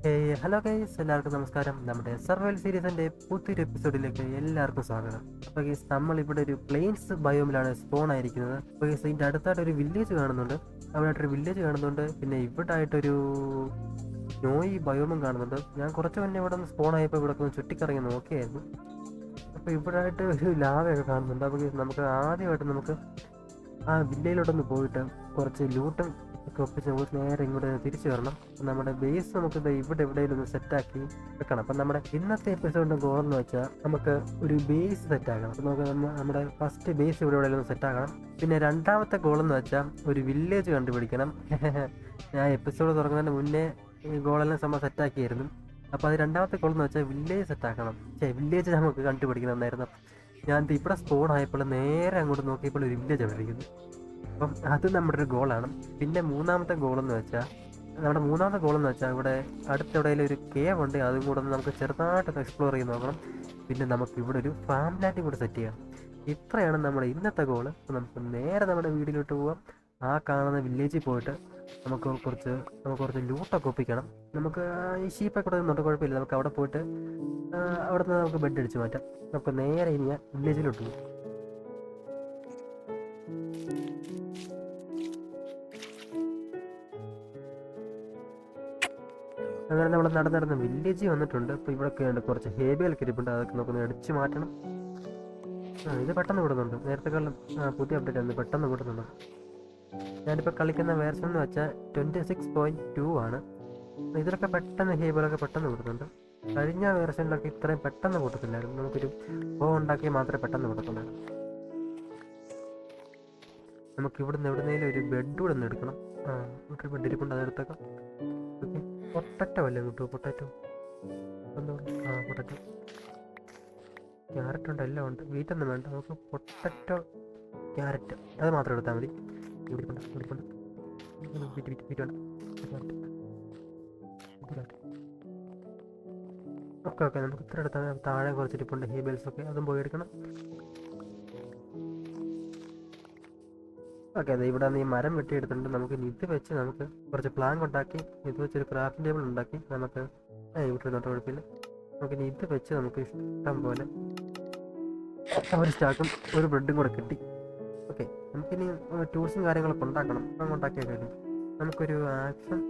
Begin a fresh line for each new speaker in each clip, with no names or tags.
Hello guys, എല്ലാവർക്കും നമസ്കാരം. നമ്മുടെ സർവൈവൽ സീരീസിന്റെ പുതിയൊരു എപ്പിസോഡിലേക്ക് എല്ലാവർക്കും സ്വാഗതം. അപ്പോൾ ഗൈസ്, നമ്മൾ ഇവിടെ ഒരു പ്ലെയിൻസ് ബയോമിലാണ് സ്പോൺ ആയിരിക്കുന്നത്. അപ്പോൾ ഗൈസ്, ഇതിന്റെ അടുത്തായിട്ട് ഒരു വില്ലേജ് കാണുന്നുണ്ട്. പിന്നെ ഇവിടെ ആയിട്ടൊരു നോയി ബയോമും കാണുന്നുണ്ട്. ഞാൻ കുറച്ച് മുന്നേ ഇവിടെ നിന്ന് സ്പോൺ ആയപ്പോൾ ഇവിടെ ഒന്ന് ചുറ്റിക്കറങ്ങി നോക്കിയായിരുന്നു. അപ്പോൾ ഇവിടെ ആയിട്ട് ഒരു ലാവയൊക്കെ കാണുന്നുണ്ട്. അപ്പോൾ ഗൈസ്, നമുക്ക് ആദ്യമായിട്ട് ആ വില്ലയിലോട്ടൊന്ന് പോയിട്ട് കുറച്ച് ലൂട്ടും ഒക്കെ ഒപ്പിച്ച് നമുക്ക് നേരെ ഇങ്ങോട്ട് തിരിച്ചു വരണം. നമ്മുടെ ബേസ് നമുക്ക് ഇവിടെ എവിടെയെങ്കിലും ഒന്ന് സെറ്റാക്കി വെക്കണം. അപ്പം നമ്മുടെ ഇന്നത്തെ എപ്പിസോഡിന്റെ ഗോൾ എന്ന് വെച്ചാൽ നമുക്ക് ഒരു ബേസ് സെറ്റാക്കണം. അപ്പം നമുക്ക് നമ്മുടെ ഫസ്റ്റ് ബേസ് ഇവിടെ എവിടെയെങ്കിലും സെറ്റാക്കണം. പിന്നെ രണ്ടാമത്തെ ഗോൾ എന്ന് വെച്ചാൽ ഒരു വില്ലേജ് കണ്ടുപിടിക്കണം. ഞാൻ എപ്പിസോഡ് തുടങ്ങുന്നതിന് മുന്നേ ഈ ഗോളെല്ലാം സംഭവം സെറ്റാക്കിയായിരുന്നു. അപ്പോൾ അത് രണ്ടാമത്തെ ഗോൾ എന്ന് വെച്ചാൽ വില്ലേജ് സെറ്റാക്കണം. വില്ലേജ് നമുക്ക് കണ്ടുപിടിക്കണം എന്നായിരുന്നു. ഞാൻ ഇവിടെ സ്പോൺ ആയപ്പോൾ നേരെ അങ്ങോട്ട് നോക്കിയപ്പോൾ ഒരു വില്ലേജ് അവിടെ ഇരിക്കുന്നു. അപ്പം അത് നമ്മുടെ ഒരു ഗോളാണ്. പിന്നെ മൂന്നാമത്തെ ഗോളെന്ന് വെച്ചാൽ ഇവിടെ അടുത്തെവിടെയെങ്കിലും ഒരു കേവ് ഉണ്ട്, അതും കൂടെ നമുക്ക് ചെറുതായിട്ടൊന്ന് എക്സ്പ്ലോർ ചെയ്ത് നോക്കണം. പിന്നെ നമുക്ക് ഇവിടെ ഒരു ഫാം ലാൻഡും കൂടെ സെറ്റ് ചെയ്യണം. ഇത്രയാണ് നമ്മുടെ ഇന്നത്തെ ഗോള്. അപ്പം നമുക്ക് നേരെ നമ്മുടെ വീട്ടിലോട്ട് പോവാം. ആ കാണുന്ന വില്ലേജിൽ പോയിട്ട് നമുക്ക് കുറച്ച് ലൂട്ടൊക്കെ ഒപ്പിക്കണം. നമുക്ക് ഈ ഷീപ്പൊക്കെ കൊടുക്കുന്നുണ്ട്, കുഴപ്പമില്ല. നമുക്ക് അവിടെ പോയിട്ട് അവിടെ നിന്ന് നമുക്ക് ബെഡ് അടിച്ച് മാറ്റാം. നമുക്ക് നേരെ ഇനി വില്ലേജിലോട്ട് പോകും. അങ്ങനെ നമ്മൾ നടന്ന് വില്ലേജിൽ വന്നിട്ടുണ്ട്. അപ്പോൾ ഇവിടെ കുറച്ച് ഹേബികൾ കിരിപ്പുണ്ട്, അതൊക്കെ നമുക്കൊന്ന് അടിച്ച് മാറ്റണം. ഇത് പെട്ടെന്ന് വിടുന്നുണ്ട്. നേരത്തെ കാലം പുതിയ അപ്ഡേറ്റ് ആണ്, പെട്ടെന്ന് വിടുന്നുണ്ട്. ഞാനിപ്പോൾ കളിക്കുന്ന വേർഷൻ എന്ന് വെച്ചാൽ 26.2 ആണ്. ഇതിലൊക്കെ പെട്ടെന്ന് ഹേബിളൊക്കെ പെട്ടെന്ന് വിടുന്നുണ്ട്. കഴിഞ്ഞ വേർഷനിലൊക്കെ ഇത്രയും പെട്ടെന്ന് കൂട്ടത്തില്ലായിരുന്നു. നമുക്കൊരു ഉണ്ടാക്കിയാൽ മാത്രമേ പെട്ടെന്ന് കൂട്ടത്തുള്ളായിരുന്നു. നമുക്ക് ഇവിടുന്ന് എവിടുന്നേലും ഒരു ബെഡ് കൂടെ ഒന്ന് എടുക്കണം. ഒരു ബെഡ് ഇരിപ്പുണ്ട്, അതെടുത്തേക്കാം. ഓക്കെ, പൊട്ടറ്റോ അല്ലേ കിട്ടുമോ? പൊട്ടറ്റോ പൊട്ടറ്റോ, ക്യാരറ്റ് ഉണ്ട്, എല്ലാം ഉണ്ട്. വീറ്റൊന്നും വേണ്ട, നമുക്ക് പൊട്ടറ്റോ ക്യാരറ്റ് അത് മാത്രം എടുത്താൽ മതി. ഓക്കെ, നമുക്ക് ഇത്ര എടുത്താൽ താഴെ കുറച്ചിരിപ്പുണ്ട് ഹേബിൾസ് ഒക്കെ, അതും പോയി എടുക്കണം. ഓക്കെ, അതെ, ഇവിടെ ഈ മരം വെട്ടിയെടുത്തിട്ടുണ്ട്. നമുക്ക് ഇത് വെച്ച് നമുക്ക് കുറച്ച് പ്ലാങ്ക് ഉണ്ടാക്കി ഇത് വെച്ചൊരു ക്രാഫ്റ്റിംഗ് ടേബിൾ ഉണ്ടാക്കി നമുക്ക് ഇവിടെ തൊട്ട് കുഴപ്പമില്ല. നമുക്കിനി ഇത് വെച്ച് നമുക്ക് ഇഷ്ടം പോലെ ഒരു സ്റ്റാക്കും ഒരു ബ്രെഡും കൂടെ കിട്ടി. ഓക്കെ, നമുക്കിനി ടൂൾസും കാര്യങ്ങളൊക്കെ ഉണ്ടാക്കണം. ഉണ്ടാക്കിയാൽ കഴിയും. നമുക്കൊരു ആക്ഷൻ,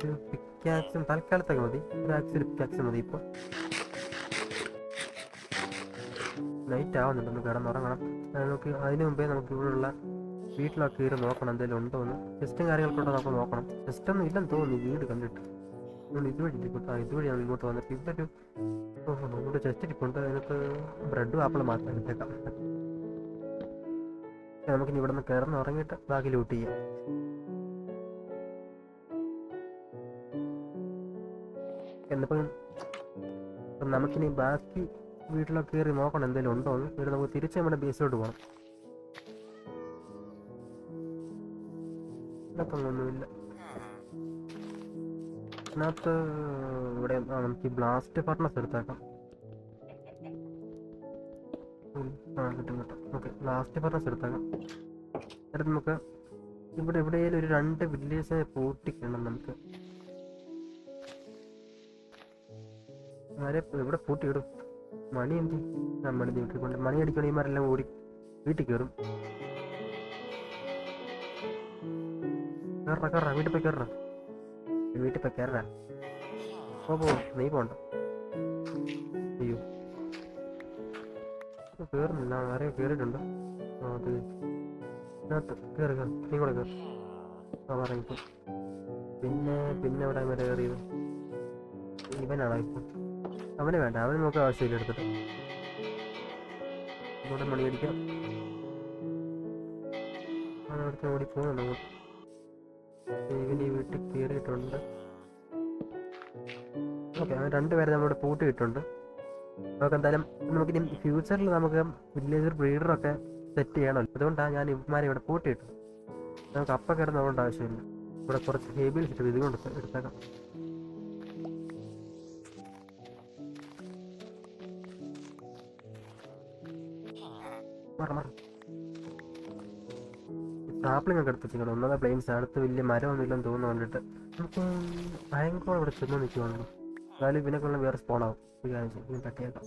ഒരു പിക്കാക്സും തൽക്കാലത്തൊക്കെ മതി. ഒരു പിക്കാക്സ് മതി. ഇപ്പോൾ നൈറ്റ് ആവുന്നുണ്ട്, നമുക്ക് കിടന്നുറങ്ങണം. നമുക്ക് അതിന് മുമ്പേ നമുക്ക് ഇവിടെയുള്ള വീട്ടിലൊക്കെ കയറി നോക്കണം എന്തെങ്കിലും ഉണ്ടോ എന്ന്. ടെസ്റ്റും കാര്യങ്ങളൊക്കെ നമുക്ക് നോക്കണം. ടെസ്റ്റൊന്നും ഇല്ലെന്ന് തോന്നുന്നു വീട് കണ്ടിട്ട്. ഇതുവഴി നമ്മൾ ഇങ്ങോട്ട് വന്നിട്ട് ഇതൊരു നമ്മുടെ ചെസ്റ്റ് ഇരിപ്പുണ്ട്. അതിനകത്ത് ബ്രെഡും ആപ്പിളും മാത്രം എടുത്തേക്കാം. നമുക്കിനി ഇവിടെ നിന്ന് കിടന്നുറങ്ങിയിട്ട് ബാക്കി ലൂട്ട് ചെയ്യാം. എന്നിപ്പം നമുക്കിനി ബാക്കി വീട്ടിലൊക്കെ കയറി നോക്കണം എന്തെങ്കിലും ഉണ്ടോ എന്ന്. ഇവിടെ നമുക്ക് തിരിച്ച് നമ്മുടെ ബേസിലോട്ട് പോകണം. ഒന്നുമില്ല ഇതിനകത്ത്. ഇവിടെ നമുക്ക് ഈ ബ്ലാസ്റ്റ് ഫർണസ് എടുത്തേക്കാം. കിട്ടും. ഓക്കെ, ബ്ലാസ്റ്റ് ഫർണസ് എടുത്തേക്കാം. എന്നിട്ട് നമുക്ക് ഇവിടെ എവിടെയെങ്കിലും ഒരു 2 വില്ലേജിനെ പൂട്ടിക്കണം. നമുക്ക് ഇവിടെ പൂട്ടിയിടും. മണി എന്ത് മണി വീട്ടിൽ മണി അടിക്കണമാരെല്ലാം ഓടി വീട്ടിൽ കയറും. വീട്ടിൽ പോയി കയറാ. നീ പോണ്ട. അയ്യോ, കയറുന്നില്ല. ആരെയും കയറിയിട്ടുണ്ട്. അത് ഇതിനകത്ത് കയറി നീ കൂടെ കയറി. പറഞ്ഞിപ്പോ പിന്നെ അവിടെ വരെ കയറിയത് ഇവനാണോ? ഇപ്പം അവന് വേണ്ട, അവന് നമുക്ക് ആവശ്യമില്ല. എടുത്തിട്ട് ഇങ്ങോട്ട് മണി അടിക്കണം. അടുത്ത് ഓടി പോകുന്നുണ്ട് അങ്ങോട്ട്. ഇവന് ഈ വീട്ടിൽ കയറിയിട്ടുണ്ട്. ഓക്കെ, അവൻ 2 പേരെ നമ്മളിവിടെ പൂട്ടിയിട്ടുണ്ട്. നമുക്ക് എന്തായാലും നമുക്കിനി ഫ്യൂച്ചറിൽ നമുക്ക് വില്ലേജർ ബ്രീഡറൊക്കെ സെറ്റ് ചെയ്യണമല്ലോ. അതുകൊണ്ടാണ് ഞാൻ ഇവന്മാരെ ഇവിടെ പൂട്ടിയിട്ടു. നമുക്ക് അപ്പം കിടന്നുകൊണ്ട് ആവശ്യമില്ല. ഇവിടെ കുറച്ച് ഹേബിൾസ് ഇട്ട് ഇത് കൊണ്ട് എടുത്തേക്കാം. സാപ്ലിംഗ് ഒക്കെ എടുത്ത് വെച്ചിട്ടുണ്ട്. ഒന്നാമത്തെ പ്ലെയിൻസ് അടുത്ത് വലിയ മരമൊന്നും ഇല്ലെന്ന് തോന്നുന്നു. കണ്ടിട്ട് നമുക്ക് അയങ്കോളം ഇവിടെ ചെന്ന് നിൽക്കുവാണല്ലോ. എന്നാലും ഇവനെക്കൊള്ള വേറെ സ്പോണാവും. ഒരു കാര്യം ചെയ്യും, ഇവൻ തട്ടിയേക്കാം.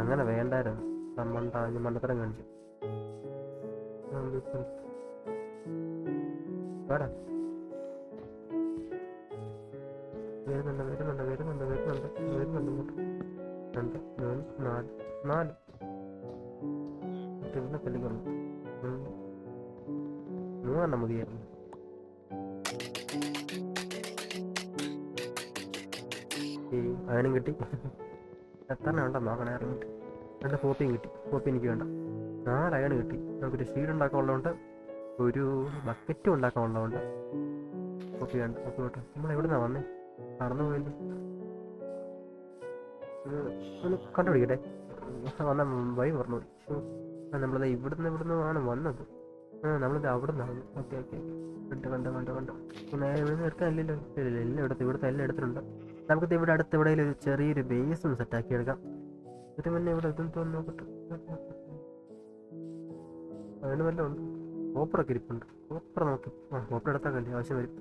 അങ്ങനെ വേണ്ടായിരുന്നു. മണ്ടത്തരം കാണിച്ചു. വേടാ വരുന്നുണ്ട് വരുന്നുണ്ട് വരുന്നുണ്ട് വരുന്നുണ്ട് വരുന്നുണ്ട് ഇങ്ങോട്ട്. 2 3 4 ഇവിടെ തല്ലിക്കൊള്ളു. 3 മതിയായിരുന്നു. അയനും കിട്ടി. എത്ര ഉണ്ടോ നോക്കണേ ഇറങ്ങിയിട്ട്. 2 കോപ്പിയും കിട്ടി. കോപ്പി എനിക്ക് വേണ്ട. 4 അയൺ കിട്ടി. നമുക്കൊരു ഷീഡ് ഉണ്ടാക്കാനുള്ളതുകൊണ്ട് ഒരു ബക്കറ്റും ഉണ്ടാക്കാനുള്ളതുകൊണ്ട് കോപ്പി വേണ്ട. കോപ്പി കേട്ടോ. നമ്മളെവിടെ നിന്നാണ് വന്നേ? നടന്നു പോയല്ലോ. ഒന്ന് കണ്ടുപിടിക്കട്ടെ. വന്ന വഴി പറഞ്ഞു. നമ്മളത് ഇവിടുന്ന് ആണ് വന്നത്. നമ്മളിത് അവിടെ നിന്നാണ്. ഓക്കെ ഓക്കെ കണ്ടു. നേരെ ഇവിടെ എടുക്കാനില്ലല്ലോ. ഇല്ല ഇവിടുത്തെ എല്ലാം എടുത്തിട്ടുണ്ട്. നമുക്കിത് ഇവിടെ അടുത്ത് എവിടെയെങ്കിലും ഒരു ചെറിയൊരു ബേസ് ഒന്ന് സെറ്റാക്കി എടുക്കാം. ഇതിന് മുന്നേ ഇവിടെ ഇതും തോന്നുന്നു നോക്കട്ടെ. അതിന് വല്ലതും ഉണ്ട്. കോപ്പറൊക്കെ ഇരിപ്പുണ്ട്. കോപ്പർ നോക്കി. കോപ്പർ എടുത്താൽ കല്ലേ ആവശ്യം വരും.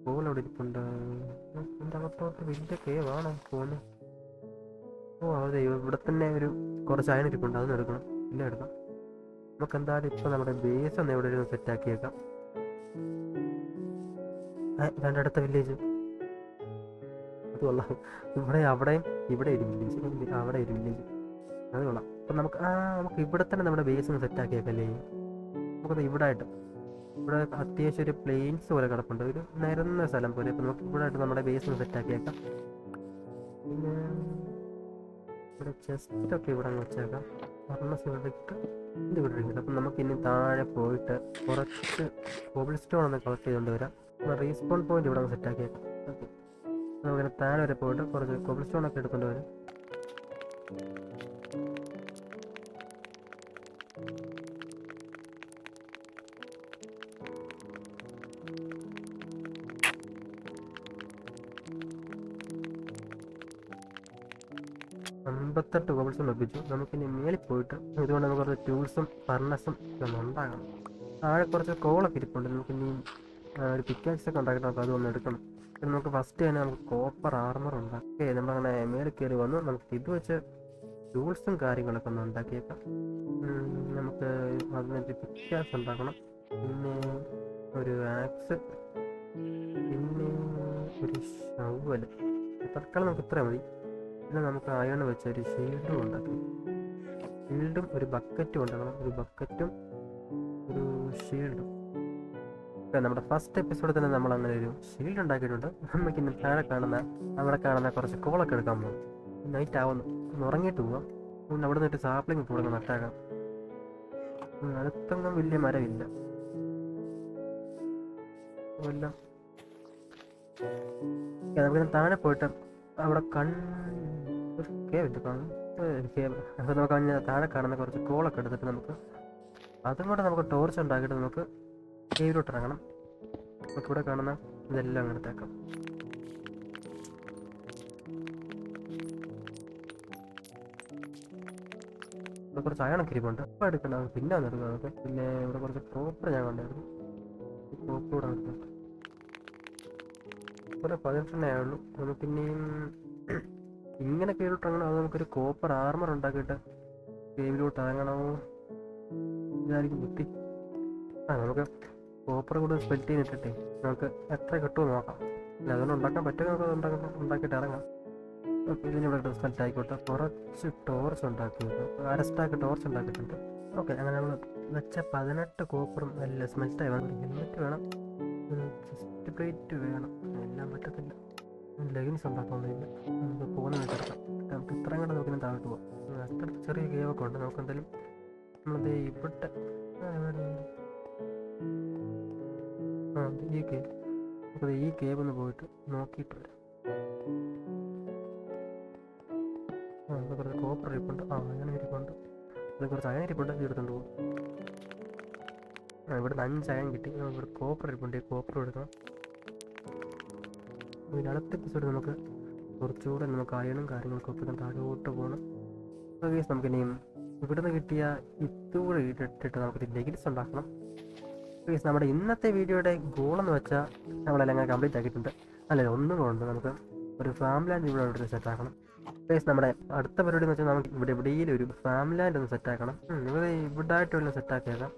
കോൾ അവിടെ ഇരിപ്പുണ്ട്. എൻ്റെ അകത്തോട്ട് വലിയ കേവാണോ പോകുന്നത്? അതെ, ഇവിടെ തന്നെ ഒരു കുറച്ച് അയൺ ഇരിപ്പുണ്ട്. അതൊന്നും എടുക്കണം. ഇല്ല എടുക്കാം. നമുക്ക് എന്തായാലും ഇപ്പം നമ്മുടെ ബേസ് ഒന്ന് എവിടെ ഒരു സെറ്റാക്കിയേക്കാം. അടുത്ത വില്ലേജ് അത് കൊള്ളാം. അവിടെയും ഇവിടെ ഒരു വില്ലേജ്, അവിടെ ഒരു വില്ലേജ്. അത് കൊള്ളാം. അപ്പം നമുക്ക് ഇവിടെ തന്നെ നമ്മുടെ ബേസ് ഒന്ന് സെറ്റാക്കിയേക്കല്ലേ. നമുക്കത് ഇവിടെ അത്യാവശ്യം ഒരു പ്ലെയിൻസ് പോലെ കിടപ്പുണ്ട്. ഒരു നിരന്ന സ്ഥലം പോലെ. അപ്പം നമുക്ക് ഇവിടെ നമ്മുടെ ബേസ് ഒന്ന് സെറ്റാക്കിയേക്കാം. പിന്നെ ഇവിടെ ചെസ്റ്റൊക്കെ ഇവിടെ അങ്ങ് വെച്ചേക്കാം. ഇവിടെ ഇട്ട്. അപ്പം നമുക്ക് ഇനി താഴെ പോയിട്ട് കുറച്ച് കോബിൾ സ്റ്റോൺ ഒന്ന് കളക്ട് ചെയ്തുകൊണ്ട് വരാം. റീസ്പോൺ പോയിന്റ് ഇവിടെ സെറ്റാക്കിയേക്കാം. ഓക്കെ, നമുക്കിങ്ങനെ താഴെ വരെ പോയിട്ട് കുറച്ച് കോബിൾ സ്റ്റോൺ ഒക്കെ എടുത്തുകൊണ്ട് വരാം. അമ്പത്തെട്ട് കോബിൾസും ലഭിച്ചു. നമുക്കിനി മേളിൽ പോയിട്ട് ഇതുകൊണ്ട് നമുക്ക് കുറച്ച് ടൂൾസും ഫർണസും ഒക്കെ ഉണ്ടാകണം. താഴെ കുറച്ച് കോളൊക്കെ ഇരിപ്പുണ്ട്. നമുക്കിനി ഒരു പിക്കാക്സൊക്കെ ഉണ്ടാക്കിയിട്ട് നമുക്ക് അതൊന്ന് എടുക്കണം. പിന്നെ നമുക്ക് ഫസ്റ്റ് തന്നെ നമുക്ക് കോപ്പർ ആർമർ ഉണ്ടാക്കാം. ഓക്കെ, നമ്മളങ്ങനെ മേളിൽ കയറി വന്നു. നമുക്ക് ഇത് വെച്ച് ടൂൾസും കാര്യങ്ങളൊക്കെ ഒന്ന് ഉണ്ടാക്കിയേക്കാം. നമുക്ക് അതിനൊരു പിക്കാക്സ് ഉണ്ടാക്കണം. പിന്നെ ഒരു ആക്സ്, പിന്നെ ഒരു ഷവല്. തൽക്കാലം നമുക്ക് ഇത്ര മതി. പിന്നെ നമുക്ക് അയൺ വെച്ച ഒരു ഷീൽഡും ഉണ്ടാക്കണം. ഷീൽഡും ഒരു ബക്കറ്റും ഉണ്ടാക്കണം. ഒരു ബക്കറ്റും ഒരു ഷീൽഡും. നമ്മുടെ ഫസ്റ്റ് എപ്പിസോഡിൽ തന്നെ നമ്മൾ അങ്ങനെ ഒരു ഷീൽഡ് ഉണ്ടാക്കിയിട്ടുണ്ട്. നമുക്ക് ഇന്ന് താഴെ അവിടെ കാണുന്ന കുറച്ച് കോളൊക്കെ എടുക്കാൻ പോകും. നൈറ്റ് ആവുന്നു. ഒന്ന് ഉറങ്ങിയിട്ട് പോവാം. പിന്നെ അവിടെ നിന്നിട്ട് സാപ്ലിങ് തുടങ്ങി നട്ടാക്കാം. അടുത്തൊന്നും വലിയ മരമില്ല. നമുക്കിന്ന് താഴെ പോയിട്ട് അവിടെ ഒരു കേവില്ല കാണും. അപ്പോൾ നമുക്ക് താഴെ കാണുന്ന കുറച്ച് കോളൊക്കെ എടുത്തിട്ട് അതും കൂടെ നമുക്ക് ടോർച്ച് ഉണ്ടാക്കിയിട്ട് നമുക്ക് കേവിലോട്ട് ഇറങ്ങണം. നമുക്ക് ഇവിടെ കാണുന്ന ഇതെല്ലാം അങ്ങനെ എടുത്തേക്കാം. ഇവിടെ കുറച്ച് അയണൊക്കെ ഇരിപ്പുണ്ട്. അപ്പോൾ എടുക്കണ്ട, പിന്നെ ഒന്ന് എടുക്കാം നമുക്ക്. പിന്നെ ഇവിടെ കുറച്ച് കോപ്പർ ഞാൻ കണ്ടായിരുന്നു. കോപ്പർ കൂടെ എടുക്കാം. ഇവിടെ 18 ആയുള്ളൂ. നമുക്കിനിയും ഇങ്ങനെ കേവിലോട്ട് ഇറങ്ങണോ അത് നമുക്കൊരു കോപ്പർ ആർമർ ഉണ്ടാക്കിയിട്ട് കേവിലോട്ട് ഇറങ്ങണമോ? ഇതായിരിക്കും ബുദ്ധി. നമുക്ക് കോപ്പർ കൂടെ സ്പെൽറ്റ് ചെയ്തിട്ടേ നമുക്ക് എത്ര കിട്ടുമോ നോക്കാം. അല്ല, അതുകൊണ്ട് ഉണ്ടാക്കാൻ പറ്റുമോ നമുക്ക് ഉണ്ടാക്കിയിട്ട് ഇറങ്ങാം. ഓക്കെ, ഇതിനിവിടെ സ്പെൽറ്റ് ആയിക്കോട്ടെ. കുറച്ച് ടോർച്ച് ഉണ്ടാക്കി, അരസ്റ്റാക്ക് ടോർച്ച് ഉണ്ടാക്കിയിട്ടുണ്ട്. ഓക്കെ, അങ്ങനെ നമ്മൾ വെച്ച 18 കോപ്പറും എല്ലാം സ്മെൽറ്റായി വേണം. ഹെൽമെറ്റ് വേണം, ചെസ്റ്റ് പ്ലേറ്റ് വേണം. എല്ലാം പറ്റത്തില്ല. ലെഗിൻസ് ഉണ്ടാക്കാവുന്നില്ല. നമുക്ക് പോകുന്ന എടുക്കാം. നമുക്ക് ഇത്രയും കൂടെ നോക്കി താഴോട്ട് പോകാം. അടുത്തടുത്ത് ചെറിയ കേവൊക്കെ ഉണ്ട്. നമുക്ക് എന്തായാലും നമ്മളത് ഇവിടെ ഈ കേവ്, നമുക്കത് ഈ കേവ് ഒന്ന് പോയിട്ട് നോക്കിയിട്ട് വരാം. ഇവിടെ കുറച്ച് കോപ്പർ ഇരിപ്പുണ്ട്. അങ്ങനെ ഇരിപ്പുണ്ട്. അത് കുറച്ച് അയൺ ഇരിപ്പുണ്ട്. ഇത് എടുത്തുകൊണ്ട് പോകും. ഇവിടുന്ന് 5 അയൺ കിട്ടി. ഇവിടെ കോപ്പർ ഇരിപ്പുണ്ട്. ഈ കോപ്പർ എടുക്കണം. പിന്നെ അടുത്ത എപ്പിസോഡ് നമുക്ക് കുറച്ചുകൂടെ നമുക്ക് അയണും കാര്യങ്ങളൊക്കെ ഒപ്പിക്കാൻ താഴോട്ട് പോകണം. നമുക്കിനിയും ഇവിടുന്ന് കിട്ടിയ ഇതുകൂടെ ഇട്ടിട്ട് നമുക്കൊരു ലെഗിൻസ് ഉണ്ടാക്കണം. ഗൈസ് നമ്മുടെ ഇന്നത്തെ വീഡിയോയുടെ ഗോളെന്ന് വെച്ചാൽ നമ്മളെല്ലാം അങ്ങനെ കംപ്ലീറ്റ് ആക്കിയിട്ടുണ്ട്. അല്ലേ, ഒന്നും കൊണ്ട് നമുക്ക് ഒരു ഫാം ലാൻഡ് ഇവിടെ സെറ്റ് ആക്കണം. ഗൈസ് നമ്മുടെ അടുത്ത പരിപാടി എന്ന് വെച്ചാൽ നമുക്ക് ഇവിടെ എവിടെയെങ്കിലും ഒരു ഫാം ലാൻഡ് ഒന്ന് സെറ്റ് ആക്കണം. ഇവിടെ ആയിട്ട് സെറ്റ് ആക്കിയേക്കാം.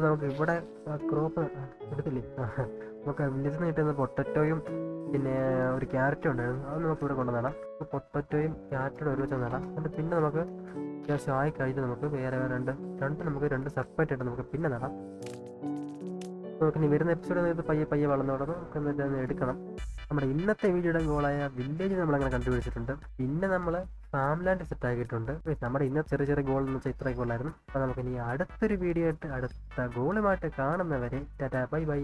നമുക്ക് ഇവിടെ ക്രോപ്പ് എടുത്തില്ലേ, നമുക്ക് വില്ലേജിൽ നിന്ന് കിട്ടുന്ന പൊട്ടറ്റോയും പിന്നെ ഒരു ക്യാരറ്റും ഉണ്ടായിരുന്നു. അത് നമുക്ക് ഇവിടെ കൊണ്ട് നടാം. പൊട്ടറ്റോയും ക്യാരറ്റും ഒരുമിച്ച് നടാം. എന്നിട്ട് പിന്നെ നമുക്ക് അത്യാവശ്യം ആയി കഴിഞ്ഞ് നമുക്ക് വേറെ നമുക്ക് രണ്ട് സെപ്പറേറ്റ് ആയിട്ട് നമുക്ക് പിന്നെ നടാം. നമുക്ക് ഇനി വരുന്ന എപ്പിസോഡിൽ ഇത് പയ്യെ വളർന്നോടണം. നമുക്ക് എന്നിട്ട് എടുക്കണം. നമ്മുടെ ഇന്നത്തെ വീഡിയോയുടെ ഗോളായ വില്ലേജ് നമ്മളങ്ങനെ കണ്ടുപിടിച്ചിട്ടുണ്ട്. പിന്നെ നമ്മൾ ഫാം ലാൻഡ് സെറ്റ് ആക്കിയിട്ടുണ്ട്. നമ്മുടെ ഇന്നത്തെ ചെറിയ ഗോൾ എന്ന് വെച്ചാൽ ഇത്രയൊക്കെ ഉള്ളായിരുന്നു. അപ്പോൾ നമുക്ക് ഇനി അടുത്തൊരു വീഡിയോ ആയിട്ട് അടുത്ത ഗോളുമായിട്ട് കാണുന്നവരെ ടാറ്റാ ബൈ ബൈ.